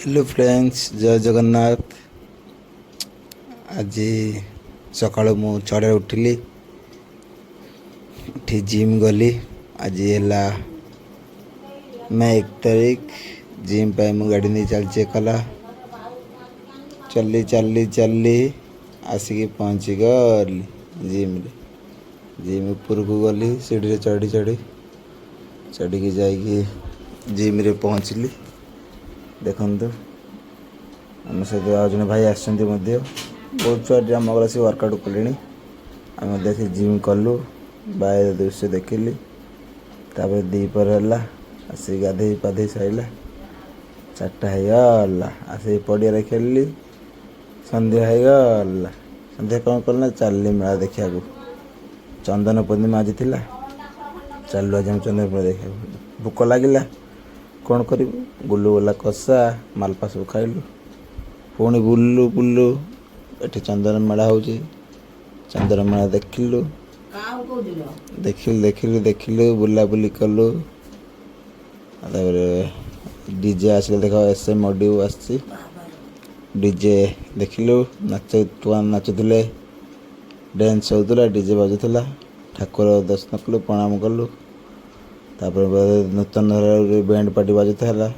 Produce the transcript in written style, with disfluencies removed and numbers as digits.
Hello friends जय जगन्नाथ। आज सकाल मु 6 उठिली उठी जिम गली। आज है मैं 1 तारीख जिम पे मु गाड़ी नहीं चलचे कला चली चली चली आसिक पहुँची गली जिम ऊपर को गली सीढ़ी चढ़ी चढ़ी चढ़ी जाइए जिम रे पहुँचली। देखु आम सहित आज जन भाई आसुँच बहुत छुआ आम आसी वर्कआउट कले आम देखी जिम कलु बाहर दृश्य देखिली। तापर दीपर है आसिक गाधे पाधे सारा 4टा होगला आसिक पड़िया खेलिली। संध्या होगला संध्या कौन कल चलली मेला देखा चंदन पूर्णिमा आज थी चलु आज चंदन पूर्णिमा देखा भोक लगिला कौन कर बुलु गला कषा मालपा सब खाइलु पुणी बुलु बुलु ये चंदन मेला हो चंदन मेला देखिलु देखिलु देखिलु बुलाबुली कलु। डीजे आसिले देख SM ऑडियो आसी डीजे देखिलु नाचुले डांस होता डीजे बाजुला ठाकुर दर्शन कलु प्रणाम कलु। तापर नूतन बैंड पार्टी बाजुला